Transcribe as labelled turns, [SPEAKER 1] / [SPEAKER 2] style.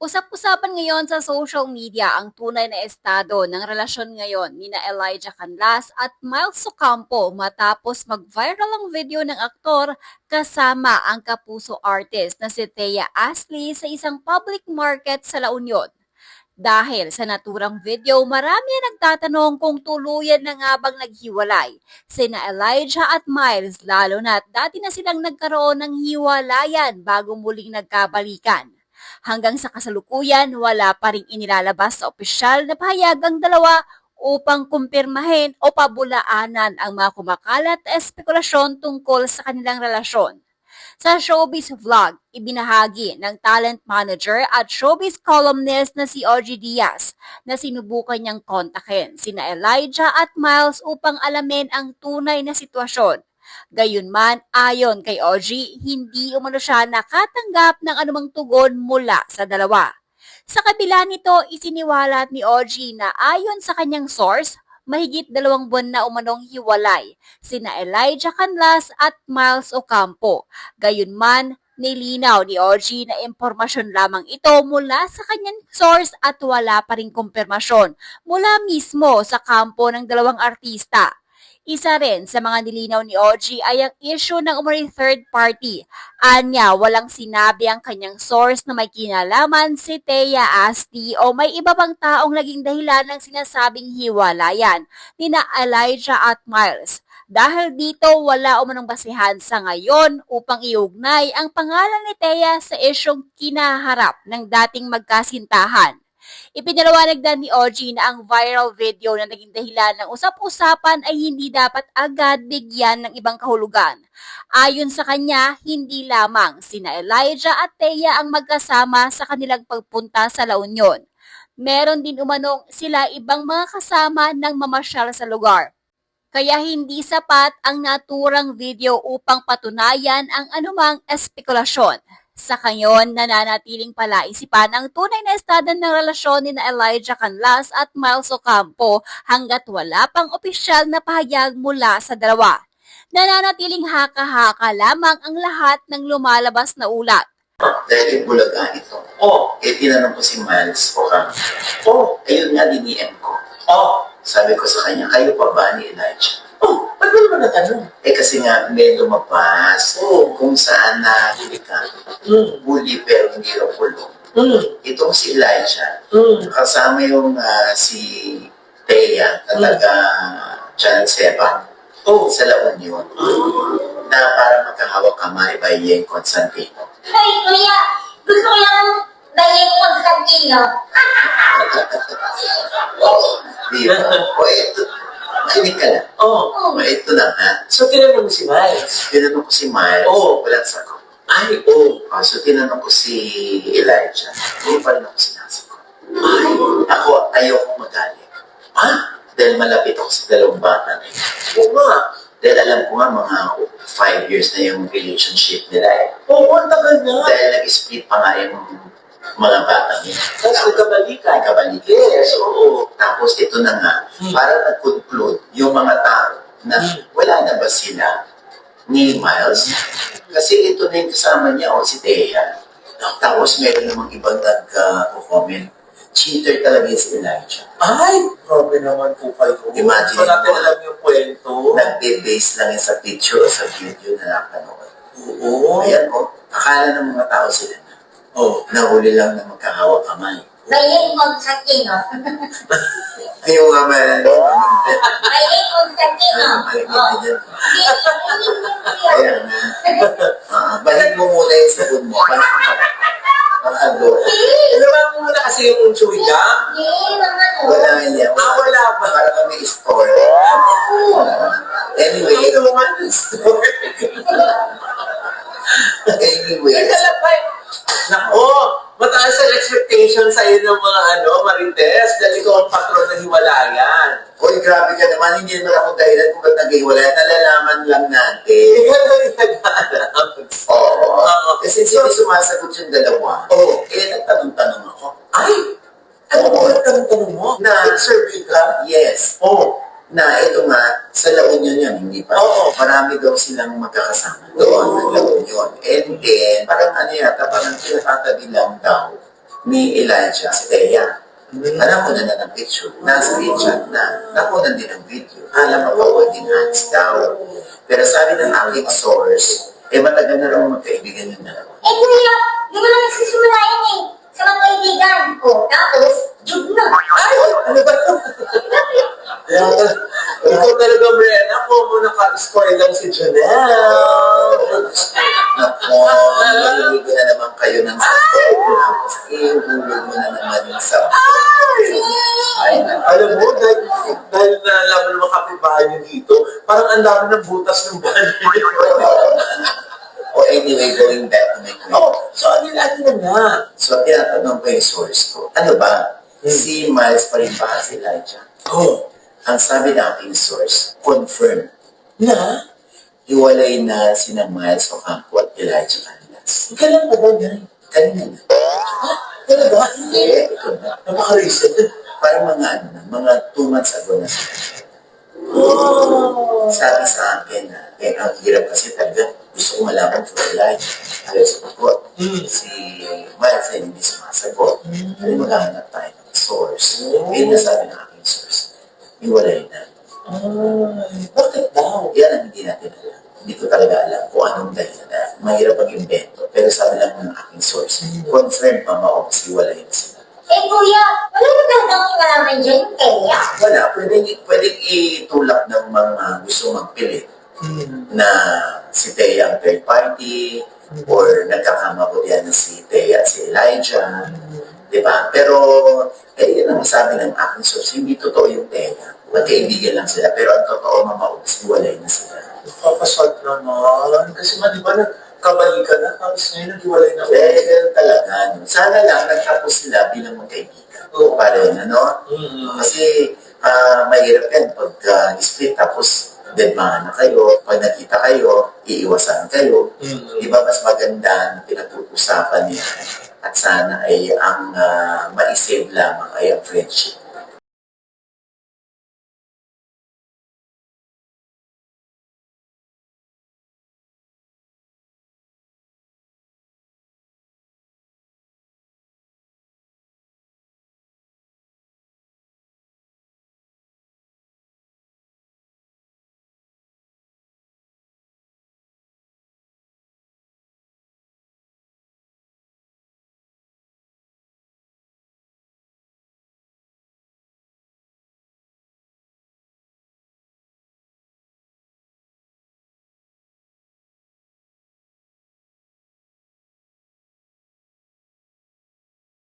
[SPEAKER 1] Usap-usapan ngayon sa social media ang tunay na estado ng relasyon ngayon ni na Elijah Canlas at Miles Ocampo matapos mag-viral ang video ng aktor kasama ang kapuso artist na si Thea Ashley sa isang public market sa La Union. Dahil sa naturang video, marami ang nagtatanong kung tuluyan na nga bang naghiwalay sina Elijah at Miles, lalo na't dati na silang nagkaroon ng hiwalayan bago muling nagkabalikan. Hanggang sa kasalukuyan, wala pa ring inilalabas sa opisyal na pahayag ang dalawa upang kumpirmahin o pabulaanan ang mga kumakalat na espekulasyon tungkol sa kanilang relasyon. Sa showbiz vlog, ibinahagi ng talent manager at showbiz columnist na si OG Diaz na sinubukan niyang kontakin sina Elijah at Miles upang alamin ang tunay na sitwasyon. Gayunman, ayon kay OG, hindi umano siya nakatanggap ng anumang tugon mula sa dalawa. Sa kabila nito, isiniwalat ni OG na ayon sa kanyang source, mahigit 2 buwan na umanong hiwalay sina Elijah Canlas at Miles Ocampo. Gayunman, nilinaw ni OG na impormasyon lamang ito mula sa kanyang source at wala pa ring kumpirmasyon mula mismo sa kampo ng dalawang artista. Isa rin sa mga nilinaw ni OG ay ang issue ng umano'y third party. Anya, walang sinabi ang kanyang source na may kinalaman si Thea Ashley o may iba pang taong naging dahilan ng sinasabing hiwalayan ni na Elijah at Miles. Dahil dito, wala umanong basehan sa ngayon upang iugnay ang pangalan ni Thea sa isyong kinaharap ng dating magkasintahan. Ipinaliwanag din ni OG na ang viral video na naging dahilan ng usap-usapan ay hindi dapat agad bigyan ng ibang kahulugan. Ayon sa kanya, hindi lamang sina Elijah at Thea ang magkasama sa kanilang pagpunta sa La Union. Meron din umanong sila ibang mga kasama ng mamasyal sa lugar. Kaya hindi sapat ang naturang video upang patunayan ang anumang espekulasyon. Sa kanyon, nananatiling palaisipan ang tunay na estado ng relasyon ni Elijah Canlas at Miles Ocampo hanggat wala pang opisyal na pahayag mula sa dalawa. Nananatiling haka-haka lamang ang lahat ng lumalabas na ulat.
[SPEAKER 2] Dahil bulaga ito. Tinanong ko si Miles Ocampo. Ayun nga, diniem ko. Sabi ko sa kanya, kayo pa ba ni Elijah?
[SPEAKER 3] Ba't mo naman natanong?
[SPEAKER 2] Kasi nga, may lumabas kung saan nahuli ka. Bully pero hindi raw kulong. Itong si Elijah, kasama yung si Thea, na taga Channel 7, sa La Union, na para magkahawak kamay by Yeng Constantino.
[SPEAKER 4] Ay, kuya, gusto ko lang dahil Constantino.
[SPEAKER 2] Di ba? Ito, makinig ka lang. Ito na nga.
[SPEAKER 3] So, tinanong mo si Miles?
[SPEAKER 2] Tinanong ko si Miles, walang sagot. So, tinanong ko si Elijah, hindi pa rin ako sinasagot. Ako, ayoko magalit. Dahil malapit ako sa dalawang bata na yun. Dahil alam ko nga mga 5 years na yung relationship nila eh.
[SPEAKER 3] Ang tagal na.
[SPEAKER 2] Dahil nag-split pa nga yung mga bata niya.
[SPEAKER 3] Tapos nagkabalikan.
[SPEAKER 2] Yes, oo. Tapos ito na nga, para nag-conclude yung mga tao na wala na ba sila ni Miles? Kasi ito na yung kasama niya, si Thea. Tapos meron namang ibang nag-comment. Cheater talaga yung si Elijah.
[SPEAKER 3] Grabe naman po kayo.
[SPEAKER 2] Imagine
[SPEAKER 3] So, natin alam yung kwento.
[SPEAKER 2] Nagbe-base lang yan sa picture o sa video na napanood.
[SPEAKER 3] Oo.
[SPEAKER 2] Ayan akala ng mga tao sila na. Nahuli lang na magkahawak kamay.
[SPEAKER 4] Dahil Constantino.
[SPEAKER 2] Ayaw nga man.
[SPEAKER 4] Dahil Constantino.
[SPEAKER 2] Kaya nga. Bahid mo muna yung sabon mo. Pag-agor.
[SPEAKER 3] Naman mo muna kasi yung chewing-gum.
[SPEAKER 2] Wala niya.
[SPEAKER 3] Wala ba?
[SPEAKER 2] Para kami store. Anyway.
[SPEAKER 3] Nako, mataas ang expectation sa'yo ng mga Marites dahil ikaw ang patron ng hiwalayan.
[SPEAKER 2] Uy, grabe ka naman. Hindi naman ako dahilan kung ba't nag-iwalay. Nalalaman lang natin.
[SPEAKER 3] Ikaw na rin nag-alam.
[SPEAKER 2] Kasi hindi sumasagot yung dalawa. Nagtanong-tanong ako.
[SPEAKER 3] Ano ba nagtanong mo?
[SPEAKER 2] Nag-survey ka? Yes. Na ito nga, sa La Union yan, hindi pa. Marami daw silang magkakasama doon, ng La Union. And then, parang yata, parang pinatatabi lang daw ni Elijah, si Thea. Nakunan na ng picture. Nasa chat na. Nakunan din ng video. Alam mo, enhance daw. Pero sabi ng aking source, matagal na raw magkaibigan yung dalawa.
[SPEAKER 4] Kuya, di ba lang nagsisimula yan eh? Sa mga kaibigan ko. Tapos, jug na.
[SPEAKER 3] Ay, ano ba ito? Ikaw talaga, Brenna. Ako mo naka-score lang si Janelle.
[SPEAKER 2] Nako, nalulog na naman kayo ng sabay. Tapos ihulog mo na naman yung sabay. Ay,
[SPEAKER 3] Alam mo, dahil nalaman ng mga kapibahan nyo dito, parang ang dami ng butas ng bahay.
[SPEAKER 2] O anyway, going back to my question.
[SPEAKER 3] Oh, so ano na nga?
[SPEAKER 2] So, tinatanong ko yung source ko. Ano ba? Si Miles pa rin ba si Elijah?
[SPEAKER 3] Oh,
[SPEAKER 2] Ang sabi ng aking source, confirm.
[SPEAKER 3] na?
[SPEAKER 2] Hiwalay na sina Miles Ocampo at Elijah Canlas.
[SPEAKER 3] Kailan pa ba yan?
[SPEAKER 2] Kanina na.
[SPEAKER 3] Talaga?
[SPEAKER 2] Hindi, ito na.
[SPEAKER 3] Napaka-recent.
[SPEAKER 2] Parang mga 2 months ago na sila.
[SPEAKER 3] Oh.
[SPEAKER 2] Sabi sa akin na, ang hirap kasi talaga, gusto ko malaman kung Elijah. Ayaw sumagot. Si Miles ay hindi sumasagot. Ay maghahanap tayo ng source. Yun na sabi ng aking source. Hiwalay na.
[SPEAKER 3] Ay, bakit daw?
[SPEAKER 2] Yan ang hindi natin alam. Hindi ko talaga alam kung anong dahilan na mahirap mag-invento. Pero sabi lang ng aking source, confirm pa hiwalay na sila.
[SPEAKER 4] Kuya, wala mo talagang kinalaman dyan yung Thea.
[SPEAKER 2] Wala, pwedeng itulak ng mga gusto magpilit na si Thea ang third party or nagkakamabot yan na si Thea at si Elijah. Diba? Pero, yun ang sabi ng aking source, hindi totoo yung Thea. Magkaibigan lang sila, pero ang totoo mamaulis, hiwalay na sila.
[SPEAKER 3] Nakakasad naman. Kasi di ba nagkabalikan na, tapos ngayon naghiwalay na.
[SPEAKER 2] Ganun talaga. No? Sana lang nagtapos sila bilang magkaibigan. O para yun, ano? Kasi mahirap yan pag split tapos deadmaan na kayo. Pag nakita kayo, iiwasan kayo. Di ba mas maganda na pinag-uusapan niya at sana ay ang maisave lamang ay ang friendship.